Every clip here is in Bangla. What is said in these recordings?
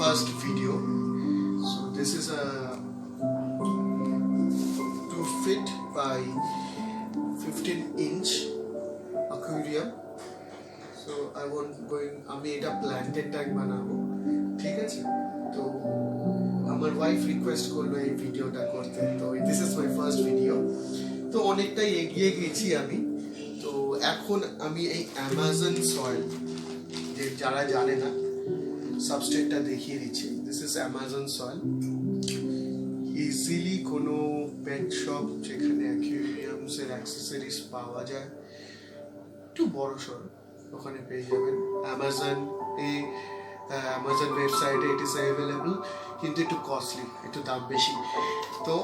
first video. So this is a 2 feet by 15-inch aquarium. So I want আমি এটা প্ল্যান্টেড ট্যাঙ্ক বানাবো, ঠিক আছে? তো আমার ওয়াইফ রিকোয়েস্ট করলো এই ভিডিওটা করতে, তো this is my first video. তো অনেকটাই এগিয়ে গেছি আমি। তো এখন আমি এই অ্যামাজন সয়েল, যে যারা জানে না সাবস্ট্রেটটা দেখিয়ে দিচ্ছি। This is Amazon soil. Easily কোনো পেট শপ যেখানে অ্যাকুয়ারিয়ামসের অ্যাক্সেসরিজ পাওয়া যায়, একটু বড় সড়ো, ওখানে পেয়ে যাবেন। অ্যামাজন ওয়েবসাইটে ইট ইজ অ্যাভেলেবল, কিন্তু একটু কস্টলি, একটু দাম বেশি। তো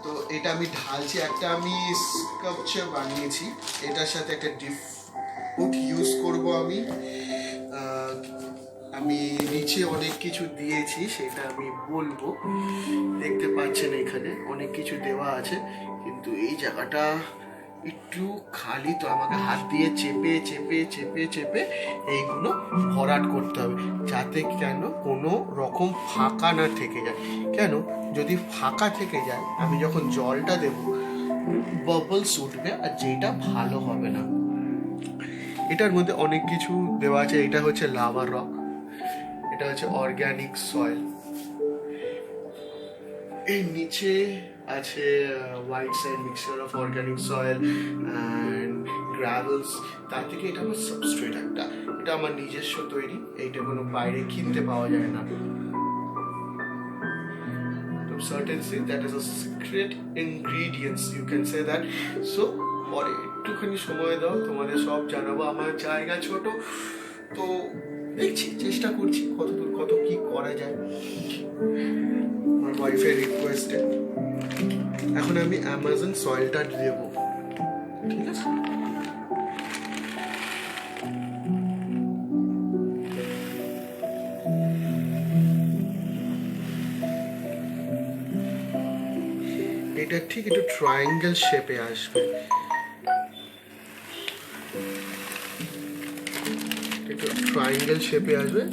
তো এটা আমি ঢালছি। একটা আমি স্কাল্পচার বানিয়েছি, এটার সাথে একটা ডিপ উড ইউজ করব আমি। আমি নিচে অনেক কিছু দিয়েছি, সেটা আমি বলবো। দেখতে পাচ্ছেন এখানে অনেক কিছু দেওয়া আছে, কিন্তু এই জায়গাটা একটু খালি, তো আমাকে হাত দিয়ে চেপে চেপে চেপে চেপে এইগুলো ভরাট করতে হবে, যাতে কেন কোনো রকম ফাঁকা না থেকে যায়। কেন, যদি ফাঁকা থেকে যায় আমি যখন জলটা দেব বাবলস উঠবে, আর যেটা ভালো হবে না। এটার মধ্যে অনেক কিছু দেওয়া আছে। এটা হচ্ছে লাভা রক, এটা হচ্ছে অর্গ্যানিক সয়েল, এর নিচে আছে white sand mixture of organic soil and gravels. তার থেকে এটা আমার সাবস্ট্রেট একটা, এটা আমার নিজস্ব তৈরি, এইটা কোনো বাইরে কিনতে পাওয়া যায় না। তো certainly that is a secret ingredients, you can say that. So পরে একটুখানি সময় দাও, তোমাদের সব জানাবো। আমার জায়গা ছোট, তো দেখছি, চেষ্টা করছি কতদূর কত কি করা যায় আমার ওয়াইফের রিকোয়েস্টে। এখন আমি অ্যামাজন সয়েলটা দেবো, ঠিক আছে? এটা ঠিক একটু ট্রায়াঙ্গেল শেপে আসবে, একটু ট্রায়াঙ্গেল শেপে আসবে।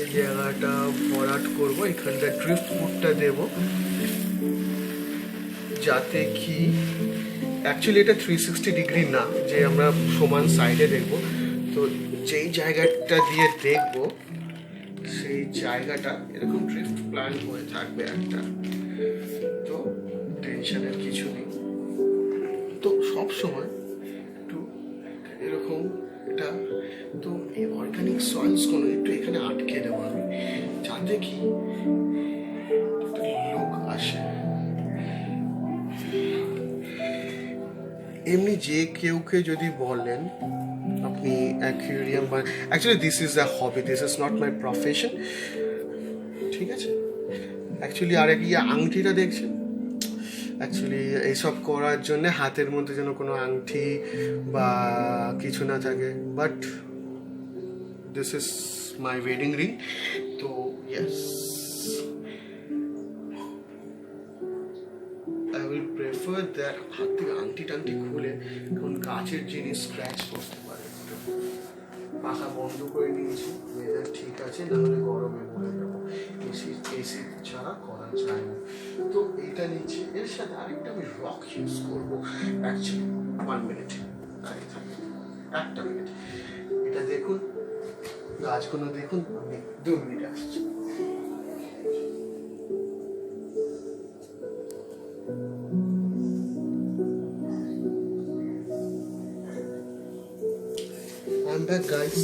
এই জায়গাটা ভরাট করবো, এখানটা ড্রিফট উডটা দেবো, যাতে কি অ্যাকচুয়ালি এটা 360 ডিগ্রি না যে আমরা সমান সাইডে দেখবো। তো যেই জায়গাটা দিয়ে দেখবো সেই জায়গাটা এরকম ড্রিফট প্ল্যান হয়ে থাকবে একটা, তো টেনশনের কিছু নেই। তো সব সময় একটু এরকম এটা, তো এই অর্গানিক সয়েলসগুলো একটু এখানে আটকে দেবো আমি, যাতে কি লোক আসে। এমনি যে কেউকে যদি বলেন আপনি অ্যাকুয়ারিয়াম বা, actually this is a hobby, this is not my profession, ঠিক আছে? অ্যাকচুয়ালি আরেক আংটিটা দেখছেন, অ্যাকচুয়ালি এইসব করার জন্য হাতের মধ্যে যেন কোনো আংটি বা কিছু না থাকে, but this is my wedding ring. তো yes, I will prefer that হাত থেকে আংটি টাংটি খুলে, কারণ গাছের জিনিস স্ক্র্যাচ করতে পারে। পাখা বন্ধ করে নিয়েছি, ওয়েদার ঠিক আছে, নাহলে গরমে মরে যাবো। এসি ছাড়া করা যায় না। তো এইটা নিচ্ছি, এর সাথে আরেকটা আমি রক ইউজ করবো। অ্যাকচুয়ালি 1 মিনিট দাঁড়িয়ে থাকি, 1 মিনিট। এটা দেখুন, গাছগুলো দেখুন, আমি 2 মিনিট আসছি। I'm back, guys.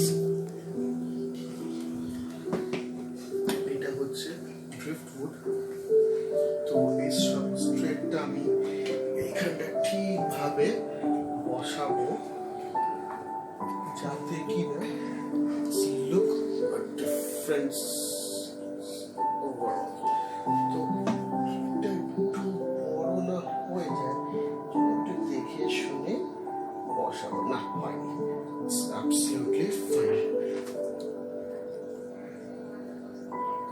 এটা হচ্ছে ড্রিফটউড। তো এই সাবস্ট্রেটটা আমি এইখানটা ঠিকভাবে বসাবো, যাতে কি না লুক ডিফারেন্স ওভারঅল। তো এটা একটু বড় না হয়ে যায়, একটু দেখে শুনে বসাবো। না হয়নি, it's absolutely fine,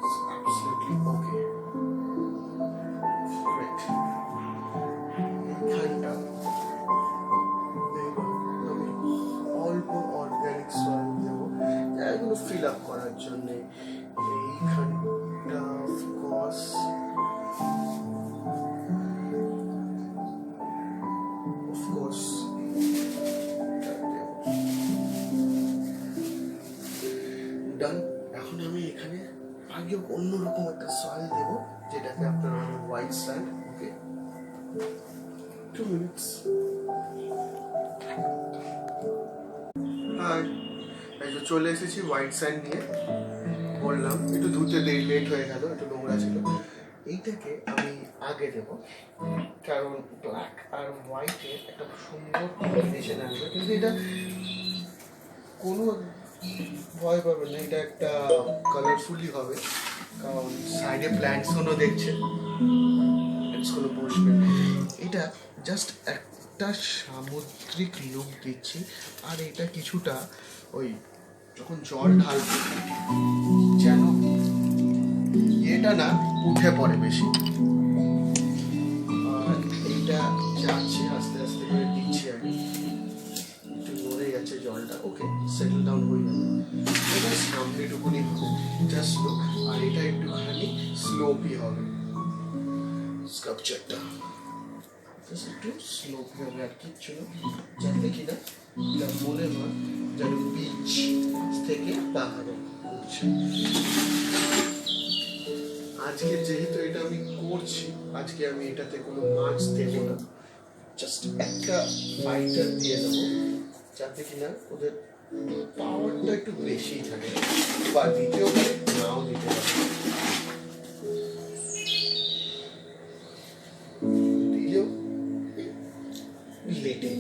it's absolutely okay, great. এইখানটা অল্প অর্গানিক সয়েল দেবো, অফকোর্স ডান। এখন আমি এখানে আগে অন্যরকম একটা সয়েল দেবো, যেটাকে আপনারা হোয়াইট স্যান্ড। ওকে, 2 minutes। হাই, এই যে চলে এসেছি হোয়াইট স্যান্ড নিয়ে। বললাম একটু ধুতে লেট হয়ে গেল, একটু নোংরা ছিল। এইটাকে আমি আগে দেবো, কারণ ব্ল্যাক আর হোয়াইটের একটা সুন্দর কম্বিনেশন আসবে। কিন্তু এটা কোনো ভয় পাবে না, এটা একটা কালারফুলি হবে, কারণ সাইডে প্ল্যান্টসগুলো দেখছেন, প্ল্যান্টসগুলো বসবে। এটা জাস্ট একটা সামুদ্রিক লুক দিচ্ছি। আর এটা কিছুটা ওই যখন জল ঢালবে যেন এটা না উঠে পড়ে বেশি। আর এইটা যাচ্ছে আস্তে আস্তে করে দিচ্ছি, আগে একটু নড়ে যাচ্ছে জলটা। ওকে, সেটেল ডাউন হয়ে যাবে। এটা সামনেটুকুনি হবে জাস্ট লুক। আর এটা একটুখানি স্লোপি হবে, স্কাল্পচারটা একটু স্লোপি হবে আর কিচ্ছু না, যাতে কিনা এটা মনে হয় যেন বিচ থেকে পাহাড়ে উঠছে। আজকে যেহেতু এটা আমি করছি, আজকে আমি এটাতে কোনো মাছ দেবো না, জাস্ট একটা ফাইটার দিয়ে দেবো, যাতে কিনা ওদের পাওয়ারটা একটু বেশি থাকে, বা দিতেও পারে নাও দিতে পারে। দিলেও লেটে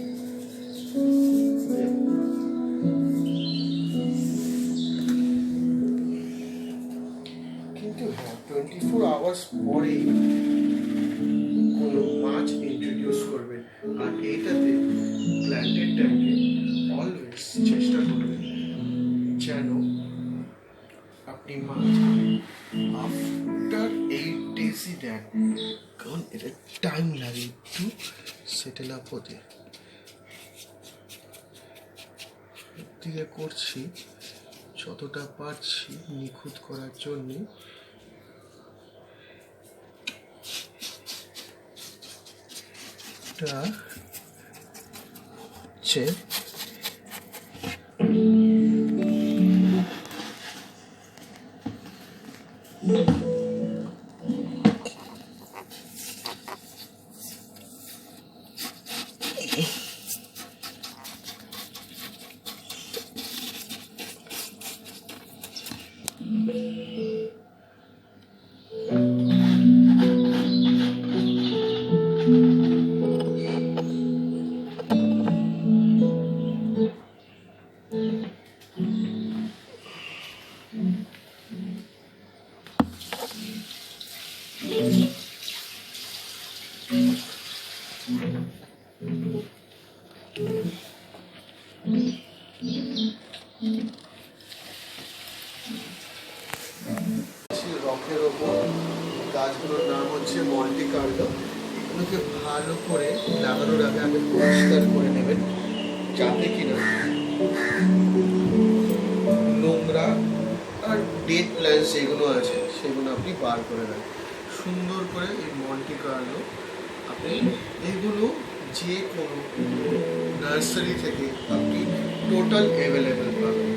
কিন্তু হ্যাঁ, 24 আওয়ার্স পরেই কোনো মাছ ইন্ট্রোডিউস করবে। আর এইটাতে প্ল্যান্টেড ট্যাঙ্কে অলওয়েজ চেষ্টা করবেন যেন আপনি মাছ আফটার 8 days-ই দেন, কারণ এটা টাইম লাগে একটু সেটেল আপ হতে। দিকে করছি যতটা পারছি নিখুঁত করার জন্যে। এটা হচ্ছে রকের ওপর গাছগুলোর নাম হচ্ছে মন্টি কার্লো। এগুলোকে ভালো করে লাগানোর আগে আগে পরিষ্কার করে নেবেন, যাতে কিনা নোংরা আর ডেড প্ল্যান্টস যেগুলো আছে সেগুলো আপনি বার করে নেন সুন্দর করে। এই মন্টি কার্লো আপনি এগুলো যে কোনো নার্সারি থেকে আপনি টোটাল অ্যাভেলেবেল পাবেন।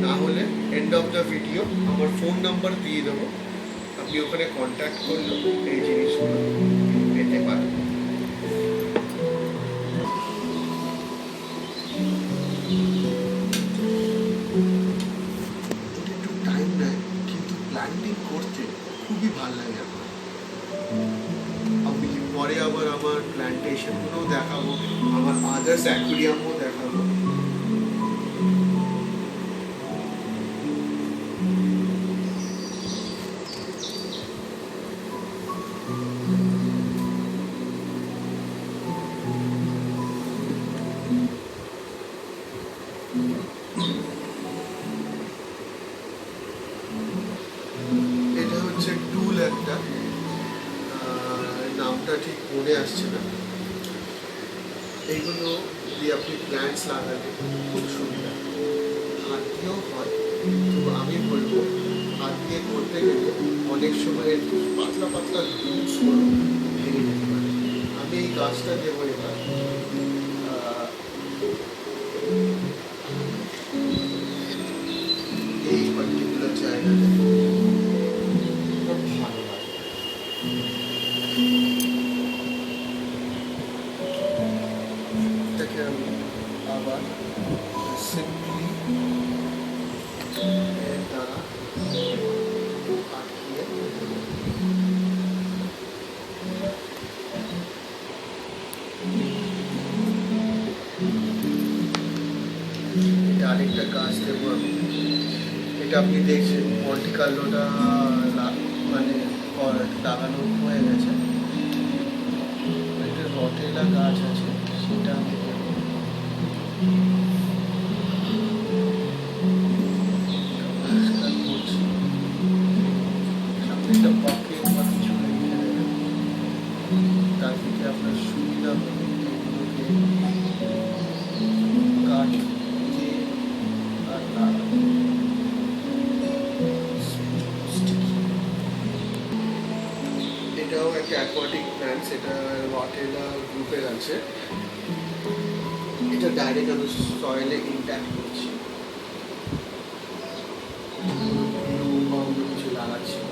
না হলে এন্ড অফ দ্য ভিডিও আমার ফোন নাম্বার দিয়ে দেবো, আপনি ওখানে কন্ট্যাক্ট করলেও এই জিনিসগুলো পেতে পারেন। একটু টাইম নেয়, কিন্তু প্ল্যান্টিং করতে খুবই ভালো লাগে আমার। আমি পরে আবার আমার প্ল্যান্টেশনগুলোও দেখাবো, আমার আদার্স অ্যাকুয়ারিয়ামও দেখাবো। এটা হচ্ছে টুল একটা, নামটা ঠিক মনে আসছে না। এইগুলো দিয়ে আপনি প্ল্যান্টস লাগালে খুব সুবিধা। হাত দিয়েও হয়, তো আমি বলবো হাত দিয়ে করতে গেলে অনেক সময় পাতলা পাতলা রুটসগুলো ভেঙে যেতে পারে। আমি এই গাছটা দেবো এবার, আবার সিম্পলি এর দ্বারা আটকিয়ে এটা আরেকটা কাজ দেবো আমি। এটা আপনি দেখছেন মল্টিকালোটা মানে লাগানো হয়ে গেছে। একটা রটেলা গাছ আছে, সেটা আমি দেবো। পরিষ্কার করছি, সামনে একটা বাকেট বা কিছু রেখে দেবেন, তার থেকে আপনার সুবিধা হবে এগুলোকে কাটতে আর লাগাতে। এটাও একটা অ্যাকোয়াটিক প্ল্যান্ট, সেটা রটেলা গ্রুপের আছে। এটা ডাইরেক্ট আমি সয়েলে ইনট্যাক্ট করছি, কিছু লাগাচ্ছি না।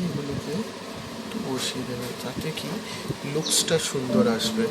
এগুলোকে একটু বসিয়ে দেবেন, তাতে কি লুকসটা সুন্দর আসবে।